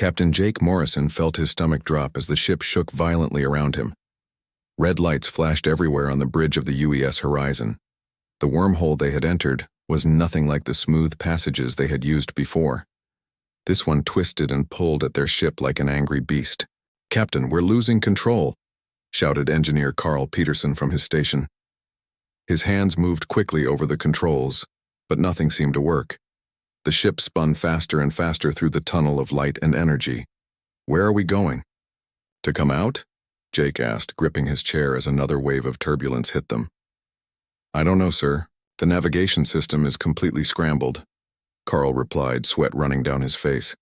Captain Jake Morrison felt his stomach drop as the ship shook violently around him. Red lights flashed everywhere on the bridge of the UES Horizon. The wormhole they had entered was nothing like the smooth passages they had used before. This one twisted and pulled at their ship like an angry beast. "Captain, we're losing control," shouted Engineer Carl Peterson from his station. His hands moved quickly over the controls, but nothing seemed to work. The ship spun faster and faster through the tunnel of light and energy. "Where are we going?" "To come out?" Jake asked, gripping his chair as another wave of turbulence hit them. "I don't know, sir. The navigation system is completely scrambled," Carl replied, sweat running down his face.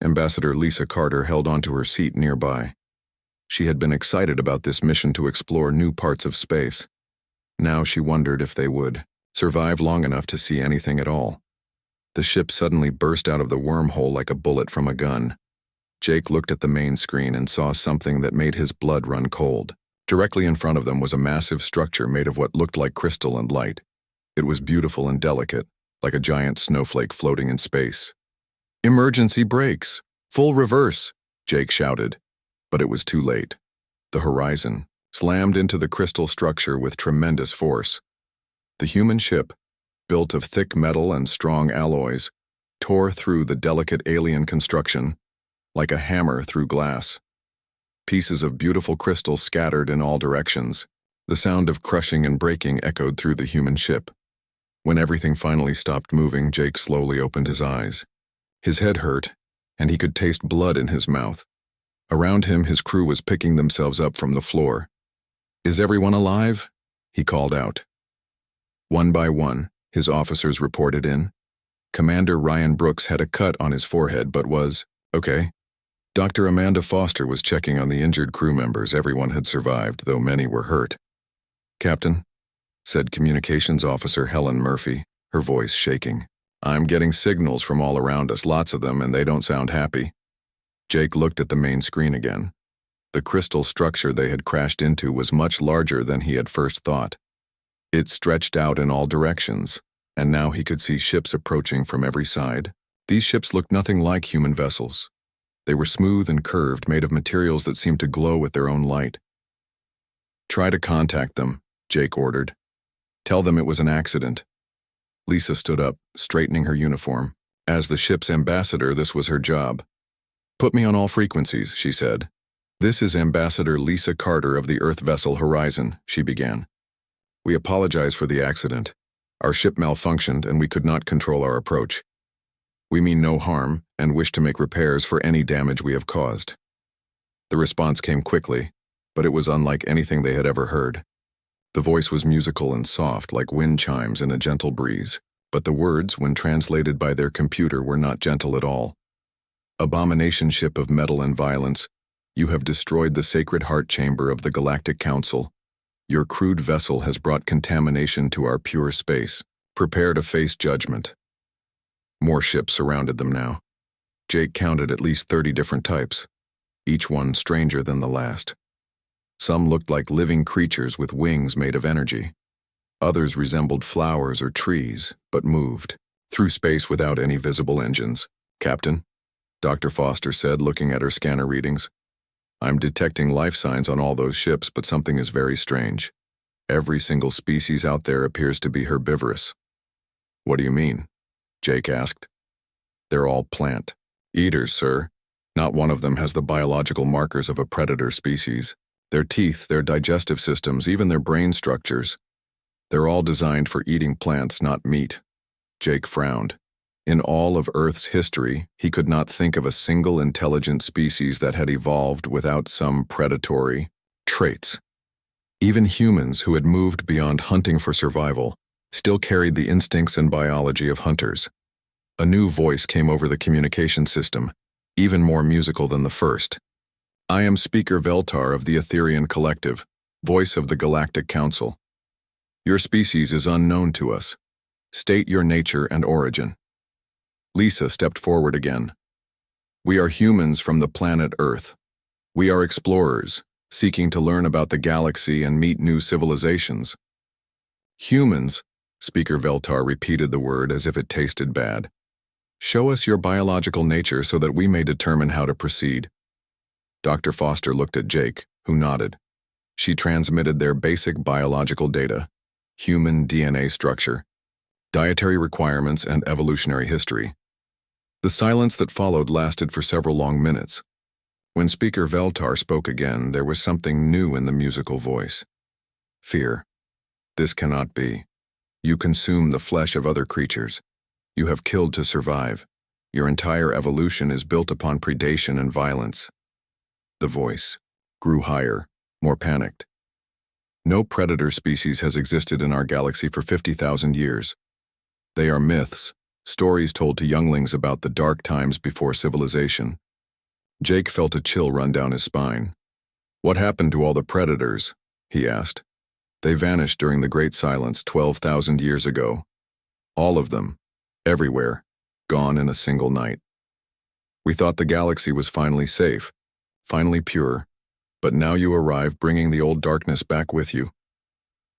Ambassador Lisa Carter held onto her seat nearby. She had been excited about this mission to explore new parts of space. Now she wondered if they would survive long enough to see anything at all. The ship suddenly burst out of the wormhole like a bullet from a gun. Jake looked at the main screen and saw something that made his blood run cold. Directly in front of them was a massive structure made of what looked like crystal and light. It was beautiful and delicate, like a giant snowflake floating in space. "Emergency brakes! Full reverse!" Jake shouted, but it was too late. The Horizon slammed into the crystal structure with tremendous force. The human ship, built of thick metal and strong alloys, tore through the delicate alien construction like a hammer through glass. Pieces of beautiful crystal scattered in all directions. The sound of crushing and breaking echoed through the human ship. When everything finally stopped moving, Jake slowly opened his eyes. His head hurt, and he could taste blood in his mouth. Around him, his crew was picking themselves up from the floor. "Is everyone alive?" he called out. One by one, his officers reported in. Commander Ryan Brooks had a cut on his forehead but was okay. Dr. Amanda Foster was checking on the injured crew members. Everyone had survived, though many were hurt. "Captain," said Communications Officer Helen Murphy, her voice shaking. "I'm getting signals from all around us, lots of them, and they don't sound happy." Jake looked at the main screen again. The crystal structure they had crashed into was much larger than he had first thought. It stretched out in all directions, and now he could see ships approaching from every side. These ships looked nothing like human vessels. They were smooth and curved, made of materials that seemed to glow with their own light. "Try to contact them," Jake ordered. "Tell them it was an accident." Lisa stood up, straightening her uniform. As the ship's ambassador, this was her job. "Put me on all frequencies," she said. "This is Ambassador Lisa Carter of the Earth vessel Horizon," she began. "We apologize for the accident. Our ship malfunctioned and we could not control our approach. We mean no harm and wish to make repairs for any damage we have caused." The response came quickly, but it was unlike anything they had ever heard. The voice was musical and soft, like wind chimes in a gentle breeze, but the words, when translated by their computer, were not gentle at all. "Abomination ship of metal and violence, you have destroyed the sacred heart chamber of the Galactic Council. Your crude vessel has brought contamination to our pure space. Prepare to face judgment." More ships surrounded them now. Jake counted at least 30 different types, each one stranger than the last. Some looked like living creatures with wings made of energy. Others resembled flowers or trees, but moved through space without any visible engines. "Captain," Dr. Foster said, looking at her scanner readings, "I'm detecting life signs on all those ships, but something is very strange. Every single species out there appears to be herbivorous." "What do you mean?" Jake asked. "They're all plant eaters, sir. Not one of them has the biological markers of a predator species. Their teeth, their digestive systems, even their brain structures. They're all designed for eating plants, not meat." Jake frowned. In all of Earth's history, he could not think of a single intelligent species that had evolved without some predatory traits. Even humans who had moved beyond hunting for survival still carried the instincts and biology of hunters. A new voice came over the communication system, even more musical than the first. "I am Speaker Veltar of the Etherian Collective, voice of the Galactic Council. Your species is unknown to us. State your nature and origin." Lisa stepped forward again. "We are humans from the planet Earth. We are explorers, seeking to learn about the galaxy and meet new civilizations." "Humans," Speaker Veltar repeated the word as if it tasted bad. Show us your biological nature so that we may determine how to proceed. Dr. Foster looked at Jake, who nodded. She transmitted their basic biological data: human DNA structure, dietary requirements, and evolutionary history. The silence that followed lasted for several long minutes. When Speaker Veltar spoke again, there was something new in the musical voice. Fear. This cannot be. You consume the flesh of other creatures. You have killed to survive. Your entire evolution is built upon predation and violence. The voice grew higher, more panicked. No predator species has existed in our galaxy for 50,000 years. They are myths, stories told to younglings about the dark times before civilization. Jake felt a chill run down his spine. What happened to all the predators? He asked. They vanished during the Great Silence 12,000 years ago. All of them, everywhere, gone in a single night. We thought the galaxy was finally safe, finally pure, but now you arrive bringing the old darkness back with you.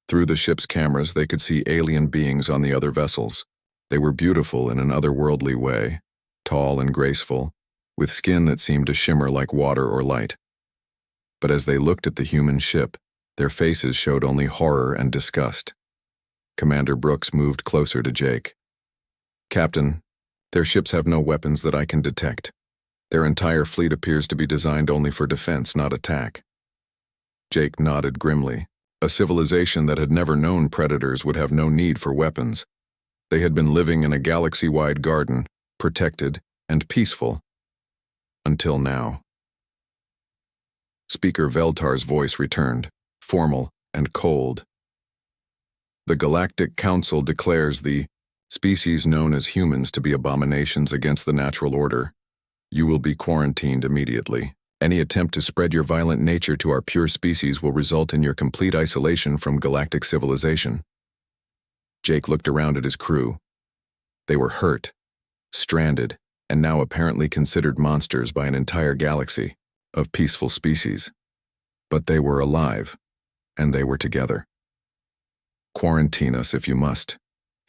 Through the ship's cameras, they could see alien beings on the other vessels. They were beautiful in an otherworldly way, tall and graceful, with skin that seemed to shimmer like water or light. But as they looked at the human ship, their faces showed only horror and disgust. Commander Brooks moved closer to Jake. Captain, their ships have no weapons that I can detect. Their entire fleet appears to be designed only for defense, not attack. Jake nodded grimly. A civilization that had never known predators would have no need for weapons. They had been living in a galaxy-wide garden, protected and peaceful. Until now. Speaker Veltar's voice returned, formal and cold. The Galactic Council declares the species known as humans to be abominations against the natural order. You will be quarantined immediately. Any attempt to spread your violent nature to our pure species will result in your complete isolation from galactic civilization. Jake looked around at his crew. They were hurt, stranded, and now apparently considered monsters by an entire galaxy of peaceful species. But they were alive, and they were together. Quarantine us if you must,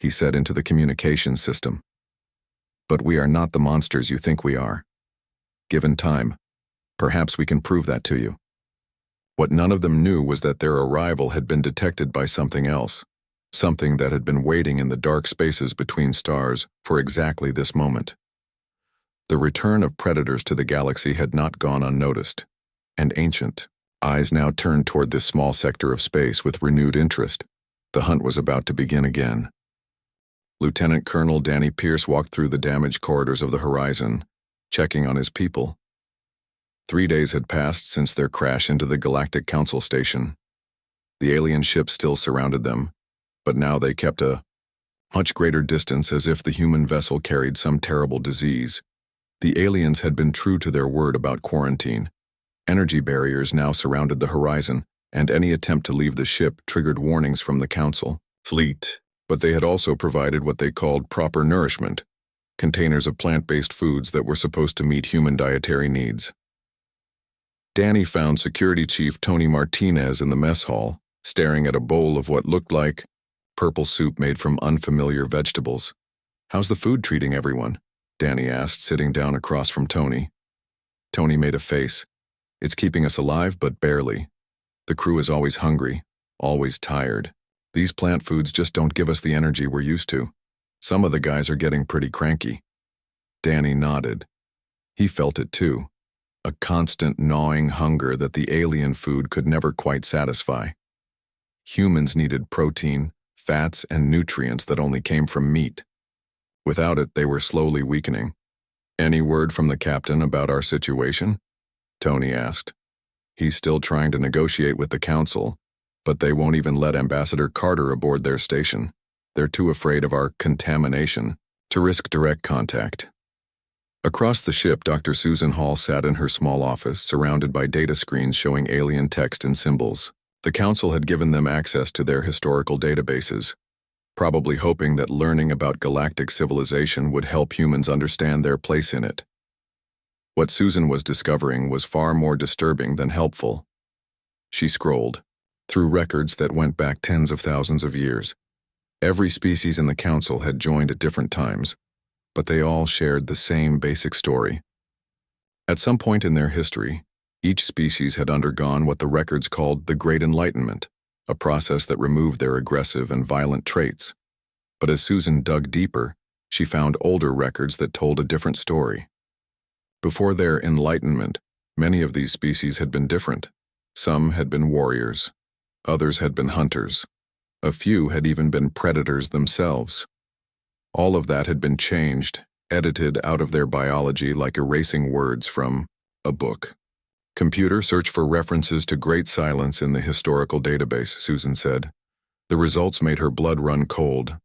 he said into the communication system. But we are not the monsters you think we are. Given time, perhaps we can prove that to you. What none of them knew was that their arrival had been detected by something else, something that had been waiting in the dark spaces between stars for exactly this moment. The return of predators to the galaxy had not gone unnoticed, and Ancient eyes now turned toward this small sector of space with renewed interest. The hunt was about to begin again. Lieutenant Colonel Danny Pierce walked through the damaged corridors of the horizon, checking on his people. 3 days had passed since their crash into the Galactic Council station. The alien ship still surrounded them, but now they kept a much greater distance, as if the human vessel carried some terrible disease. The aliens had been true to their word about quarantine. Energy barriers now surrounded the horizon, and any attempt to leave the ship triggered warnings from the Council fleet. But they had also provided what they called proper nourishment, containers of plant-based foods that were supposed to meet human dietary needs. Danny found Security Chief Tony Martinez in the mess hall, staring at a bowl of what looked like purple soup made from unfamiliar vegetables. "How's the food treating everyone?" Danny asked, sitting down across from Tony. Tony made a face. "It's keeping us alive, but barely. The crew is always hungry, always tired. These plant foods just don't give us the energy we're used to. Some of the guys are getting pretty cranky." Danny nodded. He felt it too. A constant gnawing hunger that the alien food could never quite satisfy. Humans needed protein, fats, and nutrients that only came from meat. Without it, they were slowly weakening. "Any word from the captain about our situation?" Tony asked. "He's still trying to negotiate with the Council, but they won't even let Ambassador Carter aboard their station. They're too afraid of our contamination to risk direct contact." Across the ship, Dr. Susan Hall sat in her small office, surrounded by data screens showing alien text and symbols. The Council had given them access to their historical databases, probably hoping that learning about galactic civilization would help humans understand their place in it. What Susan was discovering was far more disturbing than helpful. She scrolled through records that went back tens of thousands of years. Every species in the Council had joined at different times, but they all shared the same basic story. At some point in their history, each species had undergone what the records called the Great Enlightenment, a process that removed their aggressive and violent traits. But as Susan dug deeper, she found older records that told a different story. Before their enlightenment, many of these species had been different. Some had been warriors, others had been hunters, a few had even been predators themselves. All of that had been changed, edited out of their biology like erasing words from a book. Computer, search for references to great silence in the historical database, Susan said. The results made her blood run cold.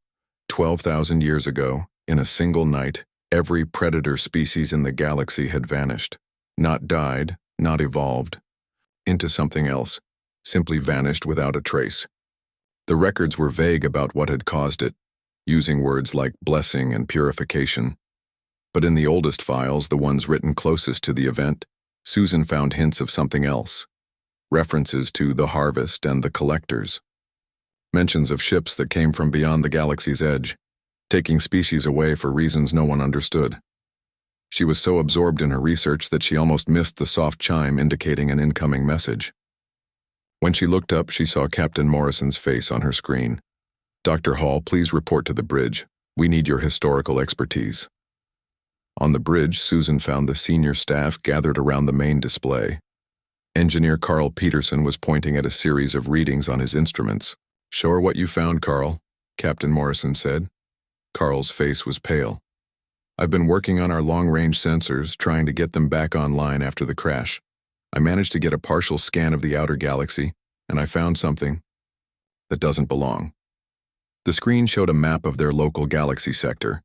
12,000 years ago, in a single night, every predator species in the galaxy had vanished. Not died, not evolved, into something else, simply vanished without a trace. The records were vague about what had caused it, using words like blessing and purification. But in the oldest files, the ones written closest to the event, Susan found hints of something else. References to the harvest and the collectors. Mentions of ships that came from beyond the galaxy's edge, taking species away for reasons no one understood. She was so absorbed in her research that she almost missed the soft chime indicating an incoming message. When she looked up, she saw Captain Morrison's face on her screen. "Dr. Hall, please report to the bridge. We need your historical expertise." On the bridge, Susan found the senior staff gathered around the main display. Engineer Carl Peterson was pointing at a series of readings on his instruments. "Show her what you found, Carl," Captain Morrison said. Carl's face was pale. "I've been working on our long-range sensors, trying to get them back online after the crash. I managed to get a partial scan of the outer galaxy, and I found something that doesn't belong." The screen showed a map of their local galaxy sector.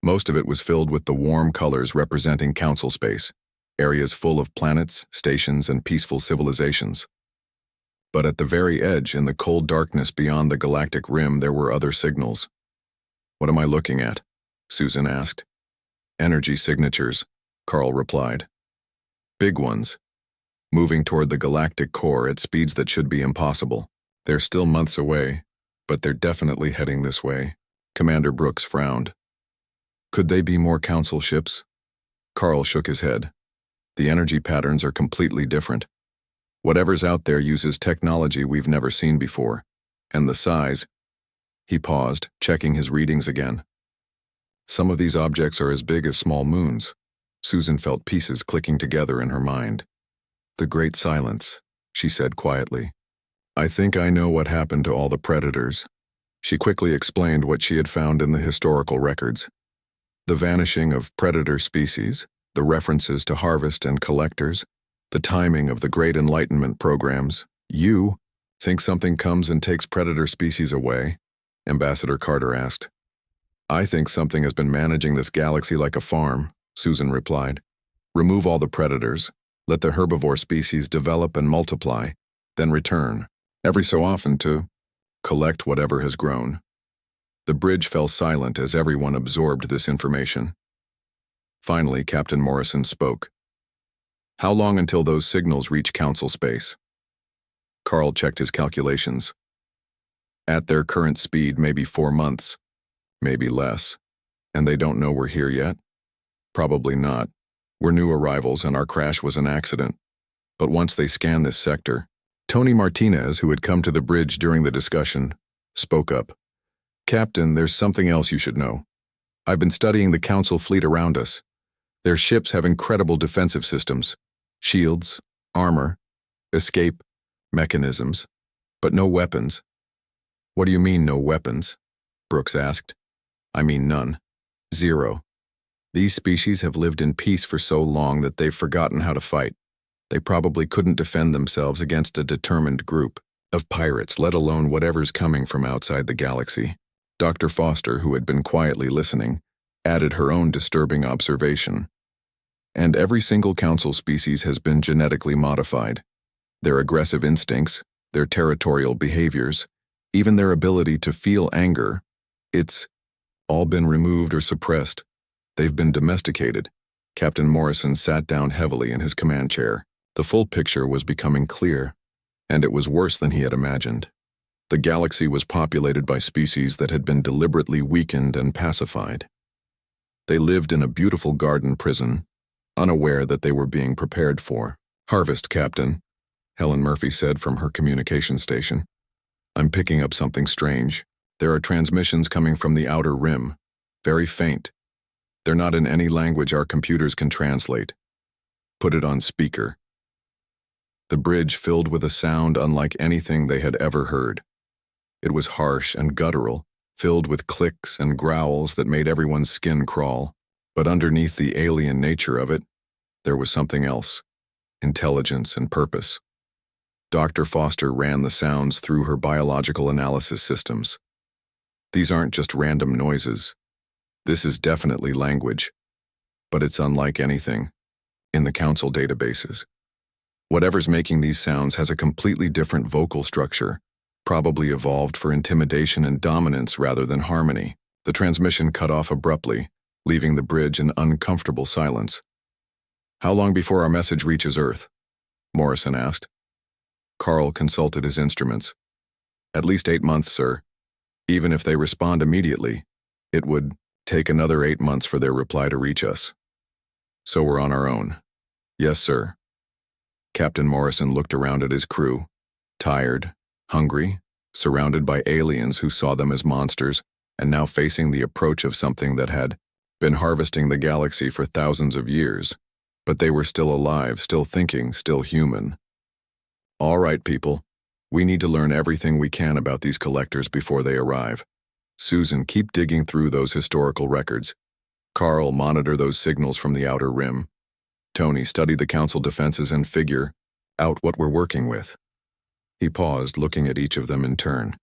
Most of it was filled with the warm colors representing council space, areas full of planets, stations, and peaceful civilizations. But at the very edge, in the cold darkness beyond the galactic rim, there were other signals. "What am I looking at?" Susan asked. "Energy signatures," Carl replied. "Big ones. Moving toward the galactic core at speeds that should be impossible. They're still months away, but they're definitely heading this way." Commander Brooks frowned. "Could they be more council ships?" Carl shook his head. "The energy patterns are completely different. Whatever's out there uses technology we've never seen before. And the size—" He paused, checking his readings again. "Some of these objects are as big as small moons." Susan felt pieces clicking together in her mind. "The great silence," she said quietly. "I think I know what happened to all the predators." She quickly explained what she had found in the historical records. The vanishing of predator species, the references to harvest and collectors, the timing of the Great Enlightenment programs. "You think something comes and takes predator species away?" Ambassador Carter asked. "I think something has been managing this galaxy like a farm," Susan replied. "Remove all the predators, let the herbivore species develop and multiply, then return, every so often to collect whatever has grown." The bridge fell silent as everyone absorbed this information. Finally, Captain Morrison spoke. "How long until those signals reach council space?" Carl checked his calculations. "At their current speed, maybe 4 months, maybe less. And they don't know we're here yet?" "Probably not. We're new arrivals and our crash was an accident. But once they scan this sector..." Tony Martinez, who had come to the bridge during the discussion, spoke up. "Captain, there's something else you should know. I've been studying the council fleet around us. Their ships have incredible defensive systems, shields, armor, escape mechanisms, but no weapons." "What do you mean, no weapons?" Brooks asked. "I mean none. Zero. These species have lived in peace for so long that they've forgotten how to fight. They probably couldn't defend themselves against a determined group of pirates, let alone whatever's coming from outside the galaxy." Dr. Foster, who had been quietly listening, added her own disturbing observation. "And every single council species has been genetically modified. Their aggressive instincts, their territorial behaviors, even their ability to feel anger, it's all been removed or suppressed. They've been domesticated." Captain Morrison sat down heavily in his command chair. The full picture was becoming clear, and it was worse than he had imagined. The galaxy was populated by species that had been deliberately weakened and pacified. They lived in a beautiful garden prison, unaware that they were being prepared for. "Harvest, Captain," Helen Murphy said from her communication station. "I'm picking up something strange. There are transmissions coming from the outer rim. Very faint. They're not in any language our computers can translate. Put it on speaker." The bridge filled with a sound unlike anything they had ever heard. It was harsh and guttural, filled with clicks and growls that made everyone's skin crawl. But underneath the alien nature of it, there was something else: intelligence and purpose. Dr. Foster ran the sounds through her biological analysis systems. These aren't just random noises. This is definitely language, but it's unlike anything in the Council databases. Whatever's making these sounds has a completely different vocal structure, probably evolved for intimidation and dominance rather than harmony. The transmission cut off abruptly, leaving the bridge in uncomfortable silence. "How long before our message reaches Earth?" Morrison asked. Carl consulted his instruments. "At least 8 months, sir. Even if they respond immediately, it would take another 8 months for their reply to reach us. So we're on our own." "Yes, sir." Captain Morrison looked around at his crew, tired, hungry, surrounded by aliens who saw them as monsters, and now facing the approach of something that had been harvesting the galaxy for thousands of years. But they were still alive, still thinking, still human. "All right, people. We need to learn everything we can about these collectors before they arrive. Susan, keep digging through those historical records. Carl, monitor those signals from the outer rim. Tony, study the Council defenses and figure out what we're working with." He paused, looking at each of them in turn.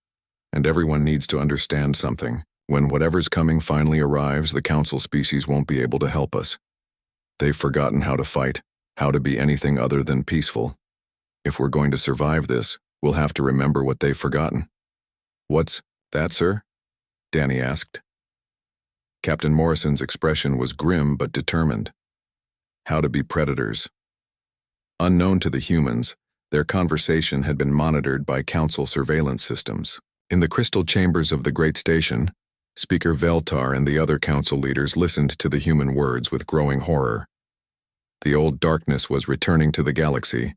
"And everyone needs to understand something. When whatever's coming finally arrives, the Council species won't be able to help us. They've forgotten how to fight, how to be anything other than peaceful. If we're going to survive this, we'll have to remember what they've forgotten." "What's that, sir?" Danny asked. Captain Morrison's expression was grim but determined. "How to be predators." Unknown to the humans, their conversation had been monitored by Council surveillance systems. In the crystal chambers of the Great Station, Speaker Veltar and the other Council leaders listened to the human words with growing horror. The old darkness was returning to the galaxy,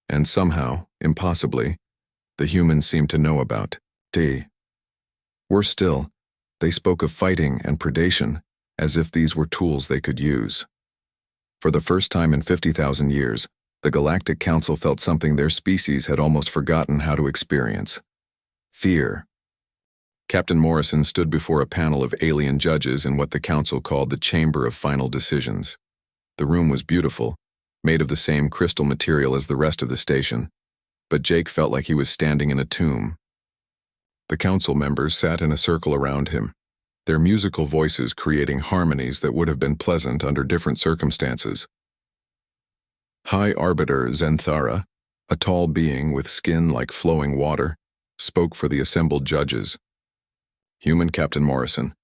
and somehow, impossibly, the humans seemed to know about it. Worse still, they spoke of fighting and predation as if these were tools they could use. For the first time in 50,000 years, the Galactic Council felt something their species had almost forgotten how to experience: fear. Captain Morrison stood before a panel of alien judges in what the Council called the Chamber of Final Decisions. The room was beautiful, made of the same crystal material as the rest of the station, but Jake felt like he was standing in a tomb. The Council members sat in a circle around him, their musical voices creating harmonies that would have been pleasant under different circumstances. High Arbiter Zenthara, a tall being with skin like flowing water, spoke for the assembled judges. "Human Captain Morrison,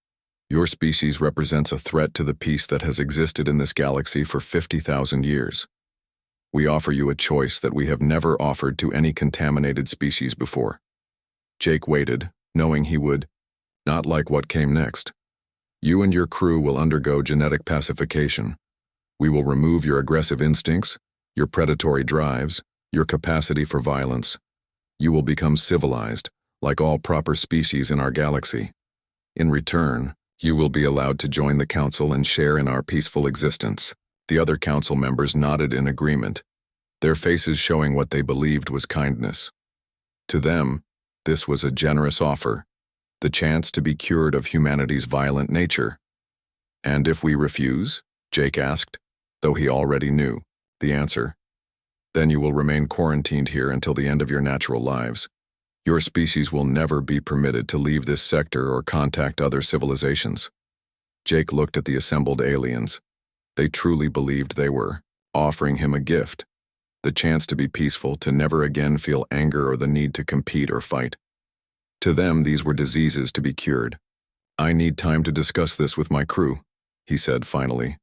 your species represents a threat to the peace that has existed in this galaxy for 50,000 years. We offer you a choice that we have never offered to any contaminated species before." Jake waited, knowing he would not like what came next. "You and your crew will undergo genetic pacification. We will remove your aggressive instincts, your predatory drives, your capacity for violence. You will become civilized, like all proper species in our galaxy. In return, you will be allowed to join the Council and share in our peaceful existence." The other Council members nodded in agreement, their faces showing what they believed was kindness. To them, this was a generous offer, the chance to be cured of humanity's violent nature. "And if we refuse?" Jake asked, though he already knew the answer. "Then you will remain quarantined here until the end of your natural lives. Your species will never be permitted to leave this sector or contact other civilizations." Jake looked at the assembled aliens. They truly believed they were offering him a gift, the chance to be peaceful, to never again feel anger or the need to compete or fight. To them, these were diseases to be cured. "I need time to discuss this with my crew," he said finally.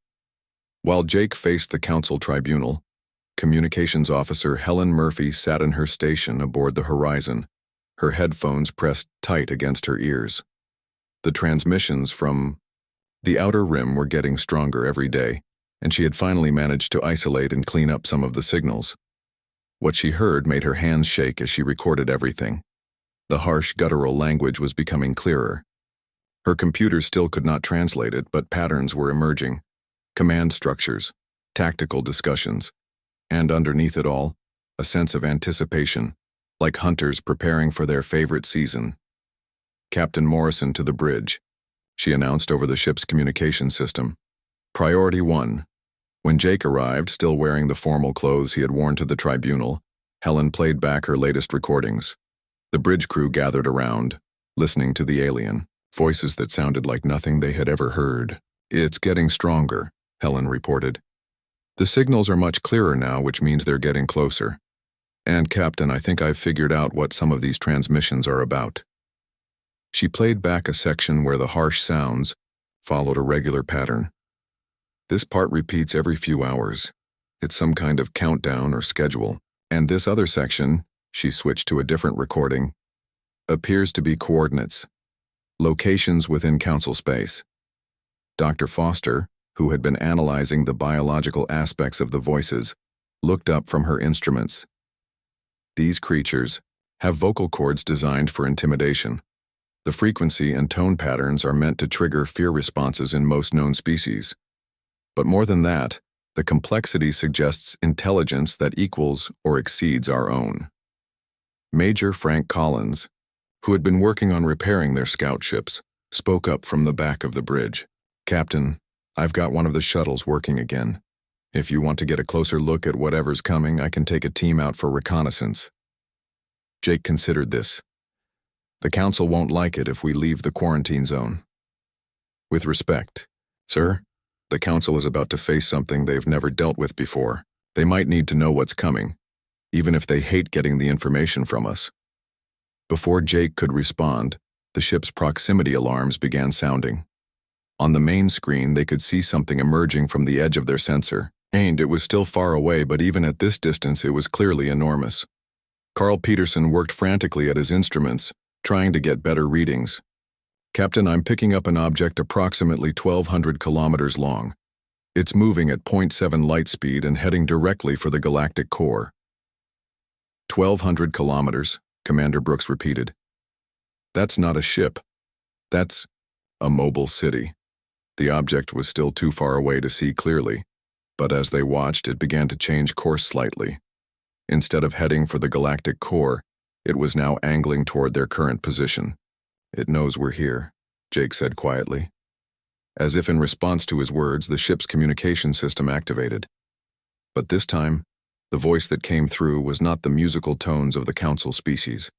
While Jake faced the Council tribunal, Communications Officer Helen Murphy sat in her station aboard the Horizon, her headphones pressed tight against her ears. The transmissions from The outer rim were getting stronger every day, and she had finally managed to isolate and clean up some of the signals. What she heard made her hands shake as she recorded everything. The harsh, guttural language was becoming clearer. Her computer still could not translate it, but patterns were emerging. Command structures, tactical discussions, and underneath it all, a sense of anticipation, like hunters preparing for their favorite season. "Captain Morrison to the bridge," she announced over the ship's communication system. "Priority 1. When Jake arrived, still wearing the formal clothes he had worn to the tribunal, Helen played back her latest recordings. The bridge crew gathered around, listening to the alien, voices that sounded like nothing they had ever heard. "It's getting stronger," Helen reported. "The signals are much clearer now, which means they're getting closer. And, Captain, I think I've figured out what some of these transmissions are about." She played back a section where the harsh sounds followed a regular pattern. "This part repeats every few hours. It's some kind of countdown or schedule. And this other section," she switched to a different recording, "appears to be coordinates. Locations within council space." Dr. Foster, who had been analyzing the biological aspects of the voices, looked up from her instruments. "These creatures have vocal cords designed for intimidation. The frequency and tone patterns are meant to trigger fear responses in most known species. But more than that, the complexity suggests intelligence that equals or exceeds our own." Major Frank Collins, who had been working on repairing their scout ships, spoke up from the back of the bridge. "Captain, I've got one of the shuttles working again. If you want to get a closer look at whatever's coming, I can take a team out for reconnaissance." Jake considered this. "The council won't like it if we leave the quarantine zone." "With respect, sir, the council is about to face something they've never dealt with before. They might need to know what's coming, even if they hate getting the information from us." Before Jake could respond, the ship's proximity alarms began sounding. On the main screen, they could see something emerging from the edge of their sensor. It was still far away, but even at this distance, it was clearly enormous. Carl Peterson worked frantically at his instruments, trying to get better readings. "Captain, I'm picking up an object approximately 1,200 kilometers long. It's moving at 0.7 light speed and heading directly for the galactic core." 1,200 kilometers, Commander Brooks repeated. "That's not a ship. That's a mobile city." The object was still too far away to see clearly, but as they watched, it began to change course slightly. Instead of heading for the galactic core, it was now angling toward their current position. "It knows we're here," Jake said quietly. As if in response to his words, the ship's communication system activated. But this time, the voice that came through was not the musical tones of the council species.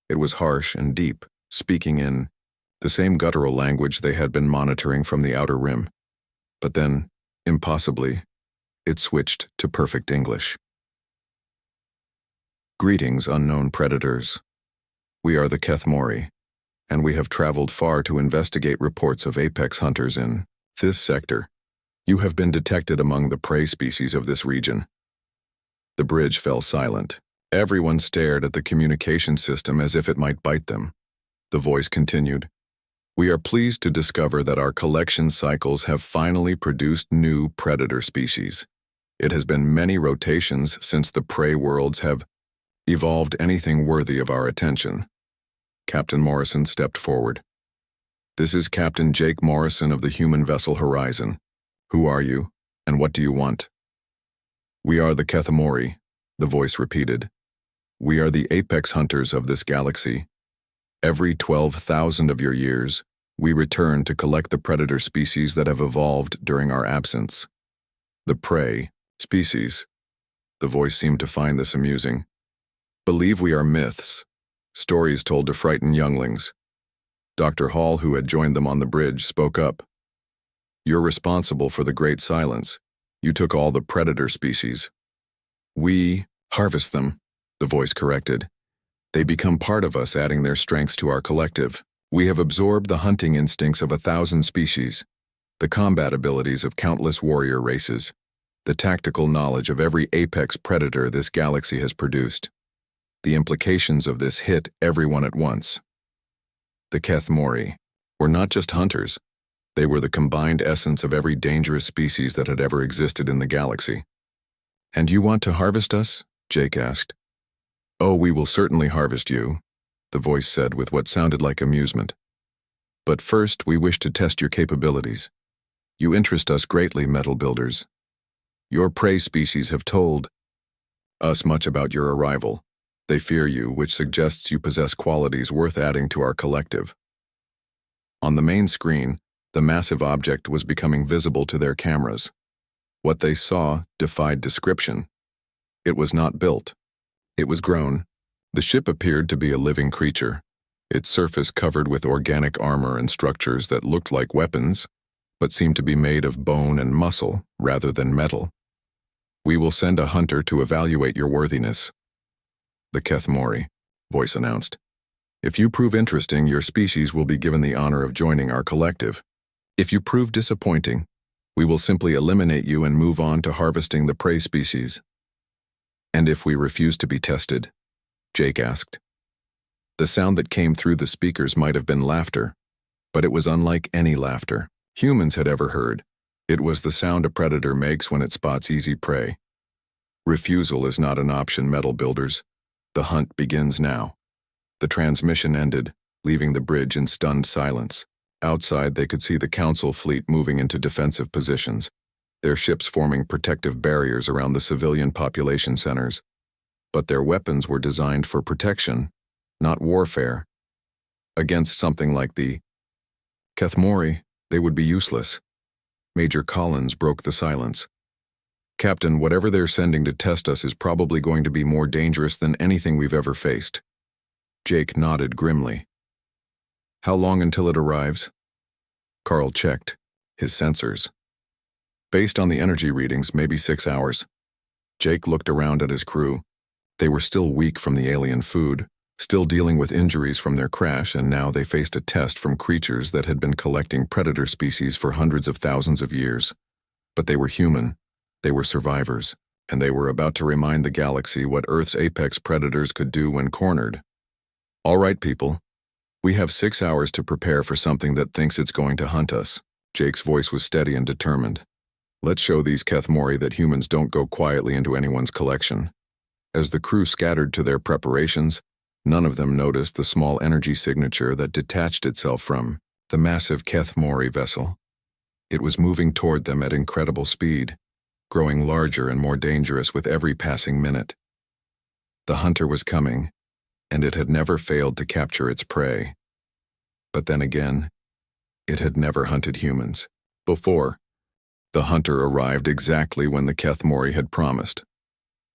It was harsh and deep, speaking in the same guttural language they had been monitoring from the outer rim. But then, impossibly, it switched to perfect English. "Greetings, unknown predators. We are the Kethmori, and we have traveled far to investigate reports of apex hunters in this sector. You have been detected among the prey species of this region." The bridge fell silent. Everyone stared at the communication system as if it might bite them. The voice continued. "We are pleased to discover that our collection cycles have finally produced new predator species. It has been many rotations since the prey worlds have evolved anything worthy of our attention." Captain Morrison stepped forward. "This is Captain Jake Morrison of the human vessel Horizon. Who are you, and what do you want?" "We are the Kethmori," the voice repeated. "We are the apex hunters of this galaxy. Every 12,000 of your years, we return to collect the predator species that have evolved during our absence." "The prey species," the voice seemed to find this amusing, "believe we are myths, stories told to frighten younglings." Dr. Hall, who had joined them on the bridge, spoke up. "You're responsible for the Great Silence. You took all the predator species." "We harvest them," the voice corrected. "They become part of us, adding their strengths to our collective. We have absorbed the hunting instincts of 1,000 species, the combat abilities of countless warrior races, the tactical knowledge of every apex predator this galaxy has produced. The implications of this hit everyone at once. The Kethmori were not just hunters. They were the combined essence of every dangerous species that had ever existed in the galaxy. "And you want to harvest us?" Jake asked. "Oh, we will certainly harvest you," the voice said with what sounded like amusement. "But first, we wish to test your capabilities. You interest us greatly, metal builders. Your prey species have told us much about your arrival. They fear you, which suggests you possess qualities worth adding to our collective." On the main screen, the massive object was becoming visible to their cameras. What they saw defied description. It was not built. It was grown. The ship appeared to be a living creature, its surface covered with organic armor and structures that looked like weapons, but seemed to be made of bone and muscle rather than metal. "We will send a hunter to evaluate your worthiness," the Kethmori voice announced. "If you prove interesting, your species will be given the honor of joining our collective. If you prove disappointing, we will simply eliminate you and move on to harvesting the prey species." "And if we refuse to be tested?" Jake asked. The sound that came through the speakers might have been laughter, but it was unlike any laughter humans had ever heard. It was the sound a predator makes when it spots easy prey. "Refusal is not an option, metal builders. The hunt begins now." The transmission ended, leaving the bridge in stunned silence. Outside, they could see the Council fleet moving into defensive positions, their ships forming protective barriers around the civilian population centers. But their weapons were designed for protection, not warfare. Against something like the Kethmori, they would be useless. Major Collins broke the silence. "Captain, whatever they're sending to test us is probably going to be more dangerous than anything we've ever faced." Jake nodded grimly. "How long until it arrives?" Carl checked his sensors. "Based on the energy readings, maybe 6 hours." Jake looked around at his crew. They were still weak from the alien food, still dealing with injuries from their crash, and now they faced a test from creatures that had been collecting predator species for hundreds of thousands of years. But they were human, they were survivors, and they were about to remind the galaxy what Earth's apex predators could do when cornered. "All right, people. We have 6 hours to prepare for something that thinks it's going to hunt us." Jake's voice was steady and determined. "Let's show these Kethmori that humans don't go quietly into anyone's collection." As the crew scattered to their preparations, none of them noticed the small energy signature that detached itself from the massive Kethmori vessel. It was moving toward them at incredible speed, growing larger and more dangerous with every passing minute. The hunter was coming, and it had never failed to capture its prey. But then again, it had never hunted humans before. The hunter arrived exactly when the Kethmori had promised.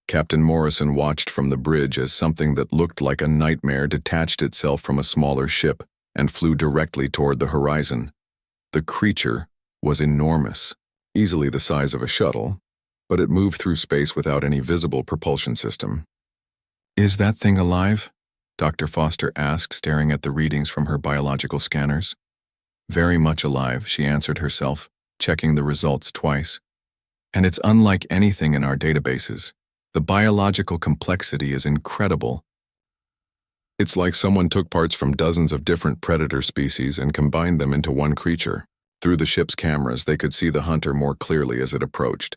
Captain Morrison watched from the bridge as something that looked like a nightmare detached itself from a smaller ship and flew directly toward the horizon. The creature was enormous, easily the size of a shuttle, but it moved through space without any visible propulsion system. "Is that thing alive?" Dr. Foster asked, staring at the readings from her biological scanners. "Very much alive," she answered herself, checking the results twice. "And it's unlike anything in our databases. The biological complexity is incredible. It's like someone took parts from dozens of different predator species and combined them into one creature." Through the ship's cameras, they could see the hunter more clearly as it approached.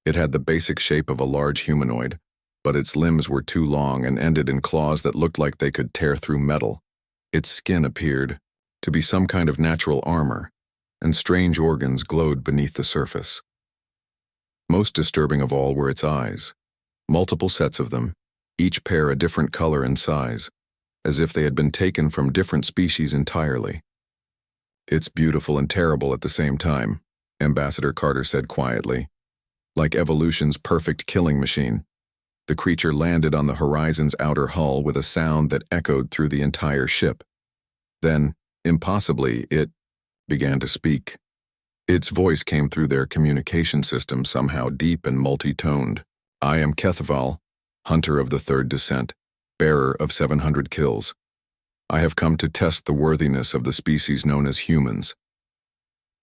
It had the basic shape of a large humanoid, but its limbs were too long and ended in claws that looked like they could tear through metal. Its skin appeared to be some kind of natural armor, and strange organs glowed beneath the surface. Most disturbing of all were its eyes. Multiple sets of them, each pair a different color and size, as if they had been taken from different species entirely. "It's beautiful and terrible at the same time," Ambassador Carter said quietly. "Like evolution's perfect killing machine." The creature landed on the horizon's outer hull with a sound that echoed through the entire ship. Then, impossibly, it began to speak. Its voice came through their communication system, somehow deep and multi-toned. "I am Kethval, hunter of the Third Descent, bearer of 700 kills. I have come to test the worthiness of the species known as humans."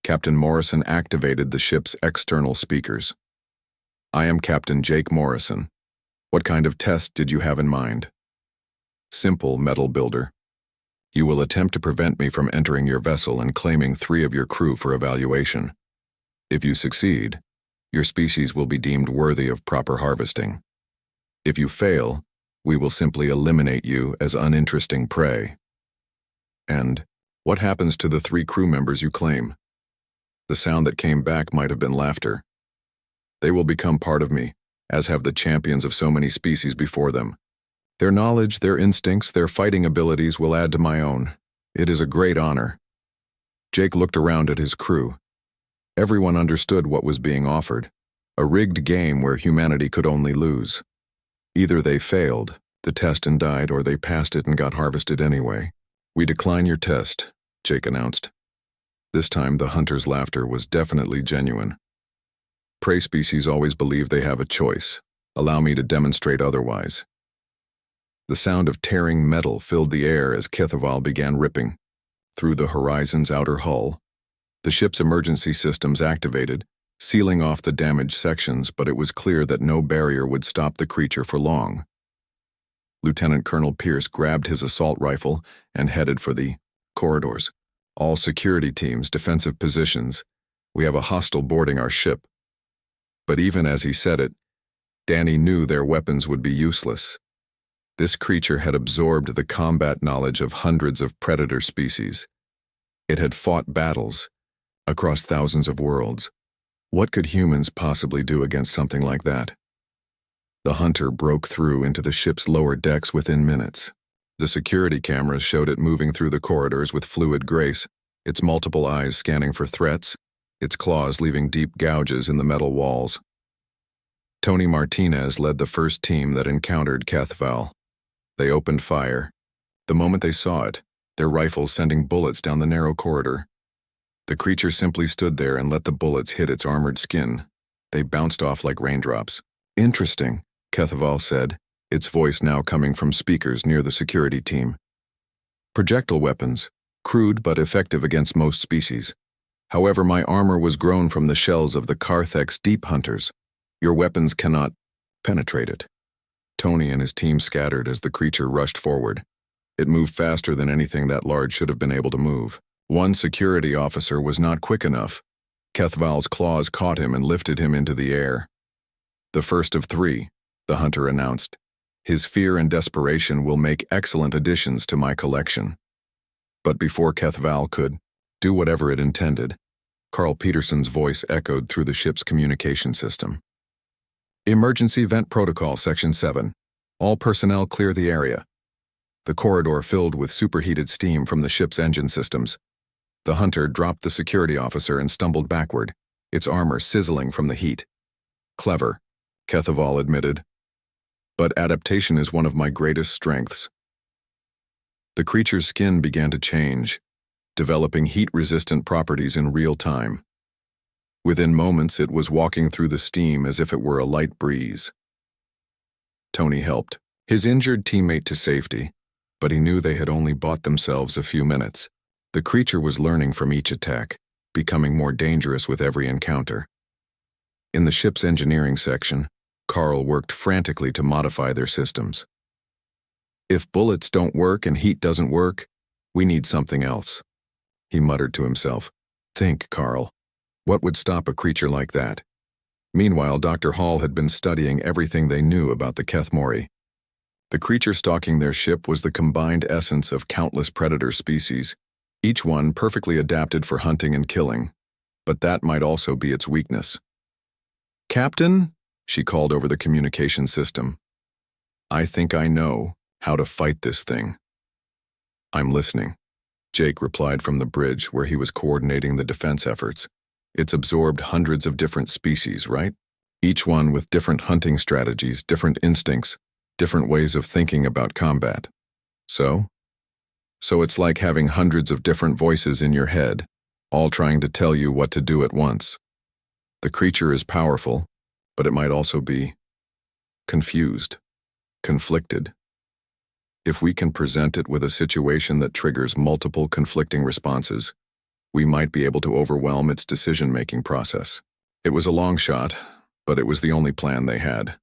Captain Morrison activated the ship's external speakers. "I am Captain Jake Morrison. What kind of test did you have in mind?" "Simple, metal builder. You will attempt to prevent me from entering your vessel and claiming 3 of your crew for evaluation. If you succeed, your species will be deemed worthy of proper harvesting. If you fail, we will simply eliminate you as uninteresting prey. And what happens to the 3 crew members you claim? The sound that came back might have been laughter. They will become part of me, as have the champions of so many species before them. Their knowledge, their instincts, their fighting abilities will add to my own. It is a great honor. Jake looked around at his crew. Everyone understood what was being offered, a rigged game where humanity could only lose. Either they failed the test and died, or they passed it and got harvested anyway. We decline your test, Jake announced. This time the hunter's laughter was definitely genuine. Prey species always believe they have a choice. Allow me to demonstrate otherwise. The sound of tearing metal filled the air as Kethaval began ripping through the horizon's outer hull. The ship's emergency systems activated, sealing off the damaged sections, but it was clear that no barrier would stop the creature for long. Lieutenant Colonel Pierce grabbed his assault rifle and headed for the corridors. All security teams, defensive positions. We have a hostile boarding our ship. But even as he said it, Danny knew their weapons would be useless. This creature had absorbed the combat knowledge of hundreds of predator species. It had fought battles across thousands of worlds. What could humans possibly do against something like that? The hunter broke through into the ship's lower decks within minutes. The security cameras showed it moving through the corridors with fluid grace, its multiple eyes scanning for threats, its claws leaving deep gouges in the metal walls. Tony Martinez led the first team that encountered Kethaval. They opened fire. The moment they saw it, their rifles sending bullets down the narrow corridor. The creature simply stood there and let the bullets hit its armored skin. They bounced off like raindrops. Interesting, Kethaval said, its voice now coming from speakers near the security team. Projectile weapons, crude but effective against most species. However, my armor was grown from the shells of the Carthex deep hunters. Your weapons cannot penetrate it. Tony and his team scattered as the creature rushed forward. It moved faster than anything that large should have been able to move. One security officer was not quick enough. Kethaval's claws caught him and lifted him into the air. The first of 3, the hunter announced. His fear and desperation will make excellent additions to my collection. But before Kethaval could do whatever it intended, Carl Peterson's voice echoed through the ship's communication system. Emergency Vent Protocol Section 7. All personnel clear the area. The corridor filled with superheated steam from the ship's engine systems. The hunter dropped the security officer and stumbled backward, its armor sizzling from the heat. Clever, Kethaval admitted. But adaptation is one of my greatest strengths. The creature's skin began to change, developing heat-resistant properties in real time. Within moments, it was walking through the steam as if it were a light breeze. Tony helped his injured teammate to safety, but he knew they had only bought themselves a few minutes. The creature was learning from each attack, becoming more dangerous with every encounter. In the ship's engineering section, Carl worked frantically to modify their systems. If bullets don't work and heat doesn't work, we need something else. He muttered to himself. Think, Carl. What would stop a creature like that? Meanwhile, Dr. Hall had been studying everything they knew about the Kethmori. The creature stalking their ship was the combined essence of countless predator species, each one perfectly adapted for hunting and killing, but that might also be its weakness. Captain, she called over the communication system. I think I know how to fight this thing. I'm listening, Jake replied from the bridge where he was coordinating the defense efforts. It's absorbed hundreds of different species, right? Each one with different hunting strategies, different instincts, different ways of thinking about combat. So it's like having hundreds of different voices in your head, all trying to tell you what to do at once. The creature is powerful, but it might also be confused, conflicted. If we can present it with a situation that triggers multiple conflicting responses, we might be able to overwhelm its decision-making process. It was a long shot, but it was the only plan they had.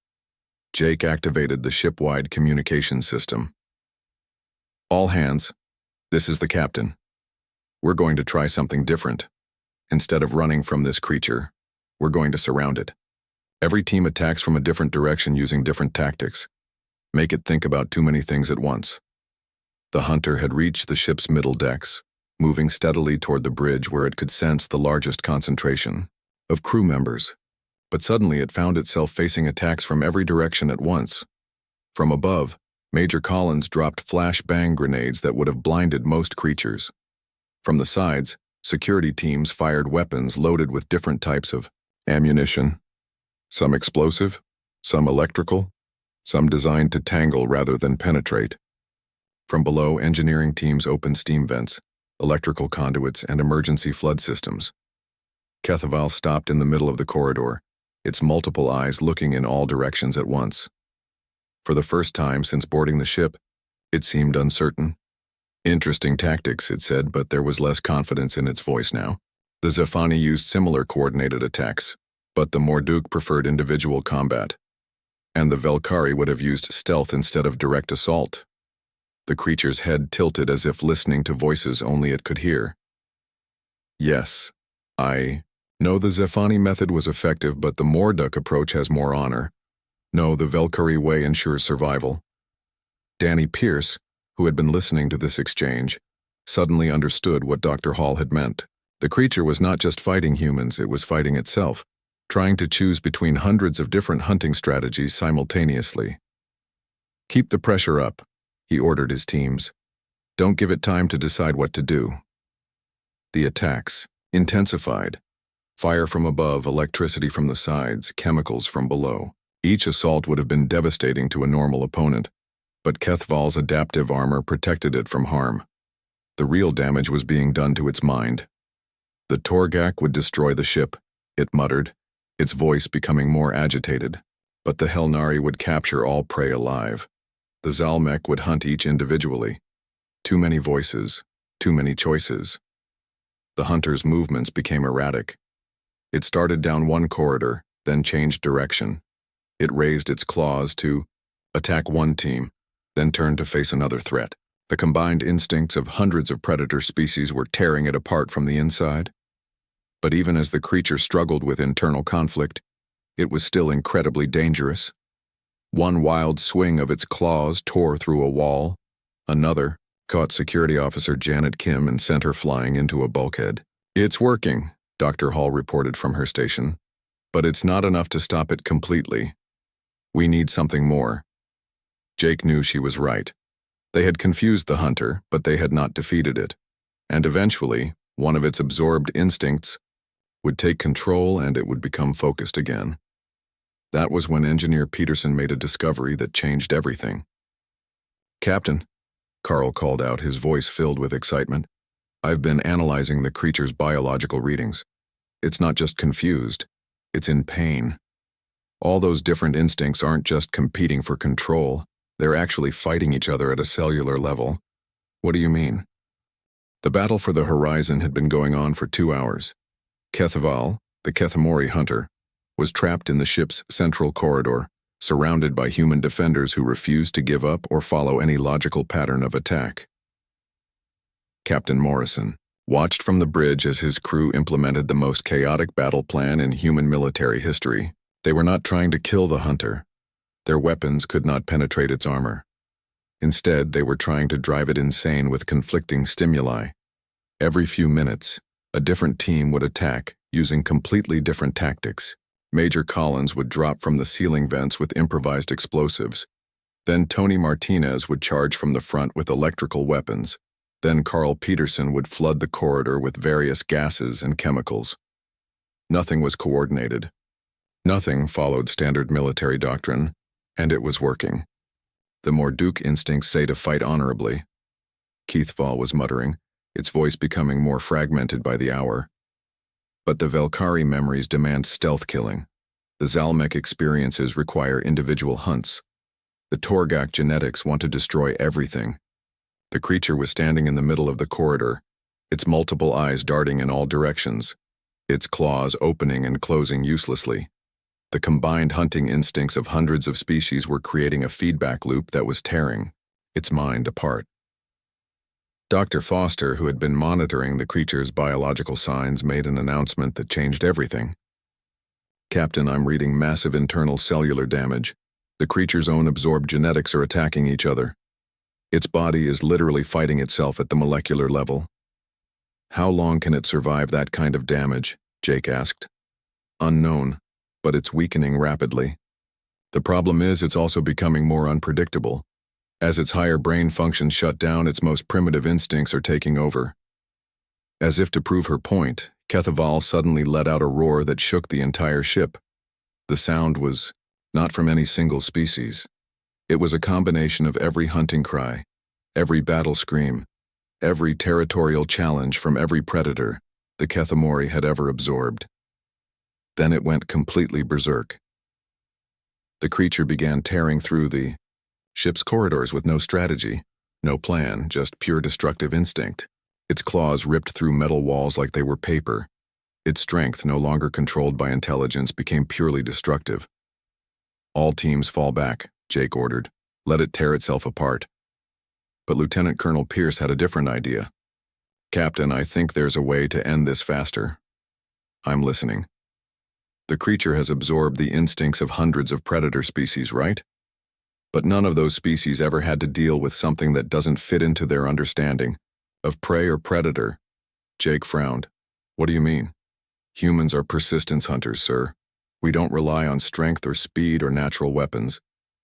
Jake activated the ship-wide communication system. All hands, This is the captain. We're going to try something different. Instead of running from this creature, we're going to surround it. Every team attacks from a different direction using different tactics. Make it think about too many things at once. The hunter had reached the ship's middle decks, moving steadily toward the bridge where it could sense the largest concentration of crew members. But suddenly it found itself facing attacks from every direction at once. From above, Major Collins dropped flashbang grenades that would have blinded most creatures. From the sides, security teams fired weapons loaded with different types of ammunition. Some explosive, some electrical, some designed to tangle rather than penetrate. From below, engineering teams opened steam vents, electrical conduits, and emergency flood systems. Kethaval stopped in the middle of the corridor, its multiple eyes looking in all directions at once. For the first time since boarding the ship, it seemed uncertain. Interesting tactics, it said, but there was less confidence in its voice now. The Zephani used similar coordinated attacks, but the Morduk preferred individual combat. And the Velkari would have used stealth instead of direct assault. The creature's head tilted as if listening to voices only it could hear. Yes, I know the Zephani method was effective, but the Morduk approach has more honor. No, the Velkari way ensures survival. Danny Pierce, who had been listening to this exchange, suddenly understood what Dr. Hall had meant. The creature was not just fighting humans, it was fighting itself, trying to choose between hundreds of different hunting strategies simultaneously. Keep the pressure up, he ordered his teams. Don't give it time to decide what to do. The attacks intensified. Fire from above, electricity from the sides, chemicals from below. Each assault would have been devastating to a normal opponent, but Kethval's adaptive armor protected it from harm. The real damage was being done to its mind. The Torgak would destroy the ship, it muttered, its voice becoming more agitated. But the Helnari would capture all prey alive. The Zalmek would hunt each individually. Too many voices, too many choices. The hunter's movements became erratic. It started down one corridor, then changed direction. It raised its claws to attack one team, then turned to face another threat. The combined instincts of hundreds of predator species were tearing it apart from the inside. But even as the creature struggled with internal conflict, it was still incredibly dangerous. One wild swing of its claws tore through a wall. Another caught Security Officer Janet Kim and sent her flying into a bulkhead. It's working, Dr. Hall reported from her station. But it's not enough to stop it completely. We need something more. Jake knew she was right. They had confused the hunter, but they had not defeated it. And eventually, one of its absorbed instincts would take control and it would become focused again. That was when Engineer Peterson made a discovery that changed everything. Captain, Carl called out, his voice filled with excitement. I've been analyzing the creature's biological readings. It's not just confused, it's in pain. All those different instincts aren't just competing for control, they're actually fighting each other at a cellular level. What do you mean? The battle for the horizon had been going on for 2 hours. Kethaval, the Kethamori hunter, was trapped in the ship's central corridor, surrounded by human defenders who refused to give up or follow any logical pattern of attack. Captain Morrison watched from the bridge as his crew implemented the most chaotic battle plan in human military history. They were not trying to kill the hunter. Their weapons could not penetrate its armor. Instead, they were trying to drive it insane with conflicting stimuli. Every few minutes, a different team would attack, using completely different tactics. Major Collins would drop from the ceiling vents with improvised explosives. Then Tony Martinez would charge from the front with electrical weapons. Then Carl Peterson would flood the corridor with various gases and chemicals. Nothing was coordinated. Nothing followed standard military doctrine, and it was working. The Morduk instincts say to fight honorably. Keithval was muttering, its voice becoming more fragmented by the hour. But the Velkari memories demand stealth killing. The Zalmek experiences require individual hunts. The Torgak genetics want to destroy everything. The creature was standing in the middle of the corridor, its multiple eyes darting in all directions, its claws opening and closing uselessly. The combined hunting instincts of hundreds of species were creating a feedback loop that was tearing its mind apart. Dr. Foster, who had been monitoring the creature's biological signs, made an announcement that changed everything. "Captain, I'm reading massive internal cellular damage. The creature's own absorbed genetics are attacking each other. Its body is literally fighting itself at the molecular level." "How long can it survive that kind of damage?" Jake asked. "Unknown, but it's weakening rapidly. The problem is it's also becoming more unpredictable. As its higher brain functions shut down, its most primitive instincts are taking over." As if to prove her point, Kethaval suddenly let out a roar that shook the entire ship. The sound was not from any single species. It was a combination of every hunting cry, every battle scream, every territorial challenge from every predator the Kethamori had ever absorbed. Then it went completely berserk. The creature began tearing through the ship's corridors with no strategy, no plan, just pure destructive instinct. Its claws ripped through metal walls like they were paper. Its strength, no longer controlled by intelligence, became purely destructive. "All teams fall back," Jake ordered. "Let it tear itself apart." But Lieutenant Colonel Pierce had a different idea. "Captain, I think there's a way to end this faster." "I'm listening." "The creature has absorbed the instincts of hundreds of predator species, right? But none of those species ever had to deal with something that doesn't fit into their understanding of prey or predator." Jake frowned. "What do you mean?" "Humans are persistence hunters, sir. We don't rely on strength or speed or natural weapons.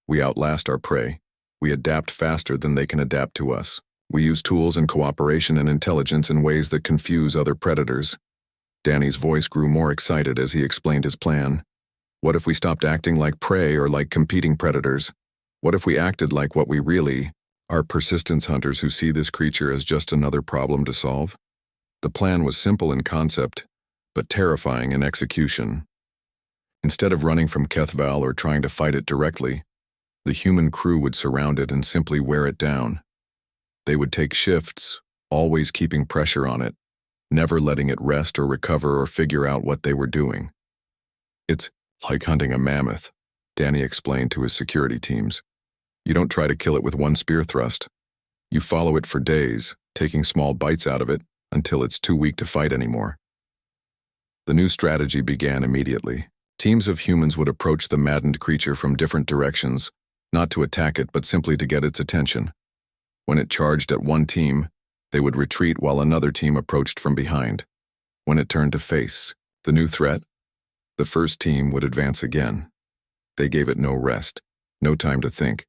We outlast our prey. We adapt faster than they can adapt to us. We use tools and cooperation and intelligence in ways that confuse other predators." Danny's voice grew more excited as he explained his plan. "What if we stopped acting like prey or like competing predators? What if we acted like what we really are, persistence hunters who see this creature as just another problem to solve?" The plan was simple in concept, but terrifying in execution. Instead of running from Kethval or trying to fight it directly, the human crew would surround it and simply wear it down. They would take shifts, always keeping pressure on it, never letting it rest or recover or figure out what they were doing. "It's like hunting a mammoth," Danny explained to his security teams. "You don't try to kill it with one spear thrust. You follow it for days, taking small bites out of it until it's too weak to fight anymore." The new strategy began immediately. Teams of humans would approach the maddened creature from different directions, not to attack it but simply to get its attention. When it charged at one team, they would retreat while another team approached from behind. When it turned to face the new threat, the first team would advance again. They gave it no rest, no time to think,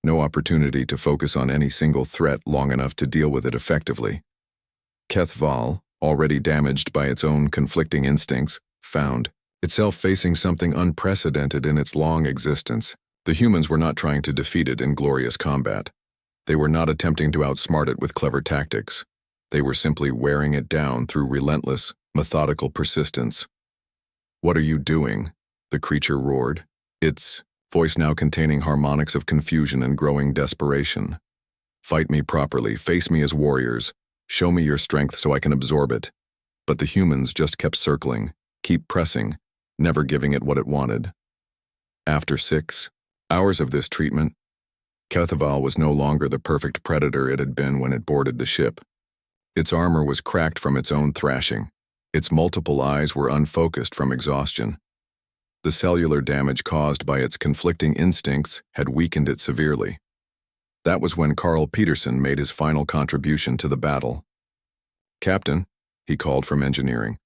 no opportunity to focus on any single threat long enough to deal with it effectively. Kethval, already damaged by its own conflicting instincts, found itself facing something unprecedented in its long existence. The humans were not trying to defeat it in glorious combat. They were not attempting to outsmart it with clever tactics. They were simply wearing it down through relentless, methodical persistence. "What are you doing?" the creature roared, its voice now containing harmonics of confusion and growing desperation. "Fight me properly, face me as warriors, show me your strength so I can absorb it." But the humans just kept circling, keep pressing, never giving it what it wanted. After 6 hours of this treatment, Kethaval was no longer the perfect predator it had been when it boarded the ship. Its armor was cracked from its own thrashing. Its multiple eyes were unfocused from exhaustion. The cellular damage caused by its conflicting instincts had weakened it severely. That was when Carl Peterson made his final contribution to the battle. "Captain," he called from engineering,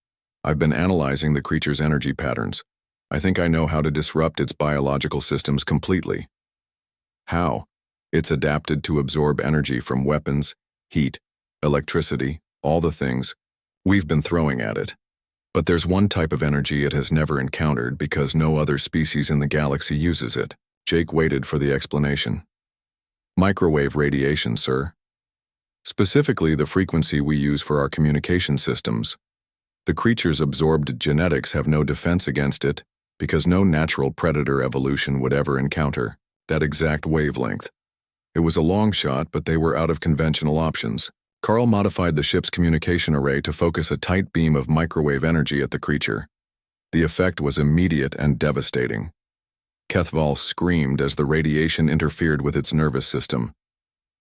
"I've been analyzing the creature's energy patterns. I think I know how to disrupt its biological systems completely." "How?" "It's adapted to absorb energy from weapons, heat, electricity, all the things we've been throwing at it. But there's one type of energy it has never encountered because no other species in the galaxy uses it." Jake waited for the explanation. "Microwave radiation, sir. Specifically the frequency we use for our communication systems. The creature's absorbed genetics have no defense against it because no natural predator evolution would ever encounter that exact wavelength. It was a long shot, but they were out of conventional options. Carl modified the ship's communication array to focus a tight beam of microwave energy at the creature. The effect was immediate and devastating. Kethval screamed as the radiation interfered with its nervous system.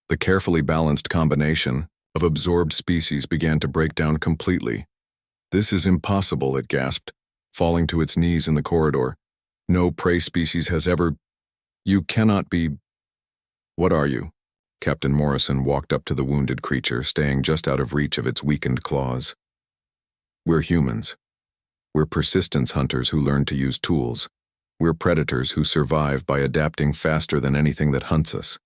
The carefully balanced combination, of absorbed species began to break down completely. "This is impossible," it gasped, falling to its knees in the corridor. "No prey species has ever... You cannot be... What are you?" Captain Morrison walked up to the wounded creature, staying just out of reach of its weakened claws. "We're humans. We're persistence hunters who learn to use tools. We're predators who survive by adapting faster than anything that hunts us."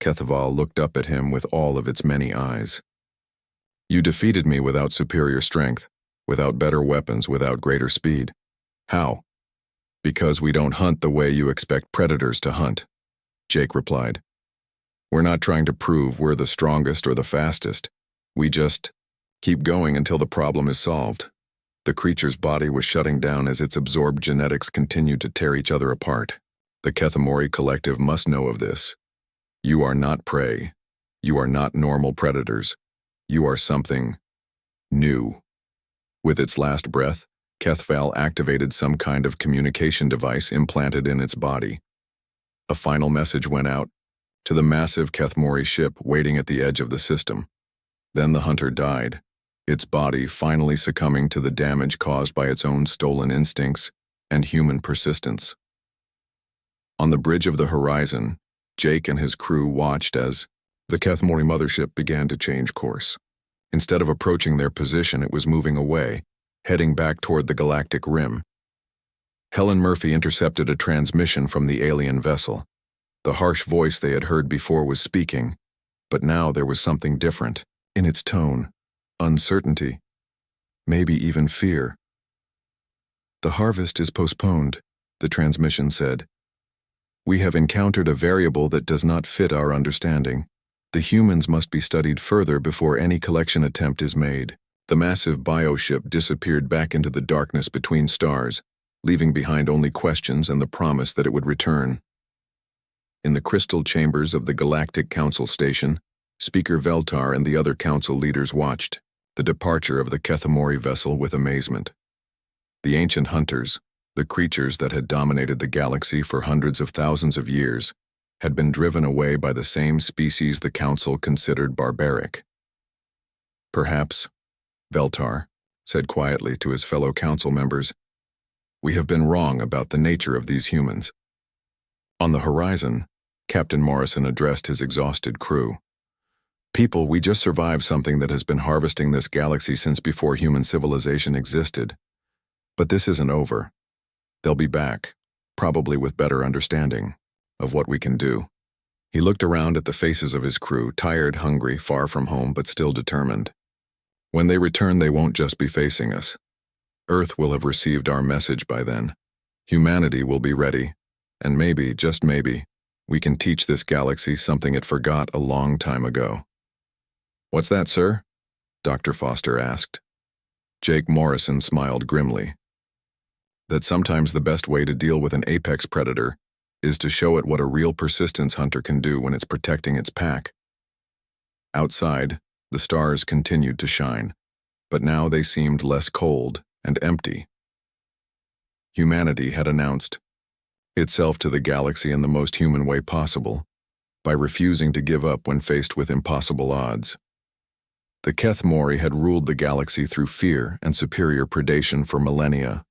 Kethaval looked up at him with all of its many eyes. "You defeated me without superior strength, without better weapons, without greater speed. How?" "Because we don't hunt the way you expect predators to hunt," Jake replied. "We're not trying to prove we're the strongest or the fastest. We just keep going until the problem is solved." The creature's body was shutting down as its absorbed genetics continued to tear each other apart. "The Kethamori Collective must know of this. You are not prey. You are not normal predators. You are something new." With its last breath, Kethval activated some kind of communication device implanted in its body. A final message went out to the massive Kethmori ship waiting at the edge of the system. Then the hunter died, its body finally succumbing to the damage caused by its own stolen instincts and human persistence. On the bridge of the horizon, Jake and his crew watched as the Kethmori mothership began to change course. Instead of approaching their position, it was moving away, heading back toward the galactic rim. Helen Murphy intercepted a transmission from the alien vessel. The harsh voice they had heard before was speaking, but now there was something different in its tone. Uncertainty, maybe even fear. "The harvest is postponed," the transmission said. "We have encountered a variable that does not fit our understanding. The humans must be studied further before any collection attempt is made." The massive bioship disappeared back into the darkness between stars, leaving behind only questions and the promise that it would return. In the crystal chambers of the Galactic Council Station, Speaker Veltar and the other council leaders watched the departure of the Kethamori vessel with amazement. The ancient hunters, the creatures that had dominated the galaxy for hundreds of thousands of years, had been driven away by the same species the council considered barbaric. "Perhaps," Veltar said quietly to his fellow council members, "we have been wrong about the nature of these humans." On the horizon, Captain Morrison addressed his exhausted crew. "People, we just survived something that has been harvesting this galaxy since before human civilization existed. But this isn't over. They'll be back, probably with better understanding of what we can do." He looked around at the faces of his crew, tired, hungry, far from home, but still determined. "When they return, they won't just be facing us. Earth will have received our message by then. Humanity will be ready, and maybe, just maybe, we can teach this galaxy something it forgot a long time ago." "What's that, sir?" Dr. Foster asked. Jake Morrison smiled grimly. "That sometimes the best way to deal with an apex predator is to show it what a real persistence hunter can do when it's protecting its pack." Outside, the stars continued to shine, but now they seemed less cold and empty. Humanity had announced itself to the galaxy in the most human way possible, by refusing to give up when faced with impossible odds. The Kethmori had ruled the galaxy through fear and superior predation for millennia.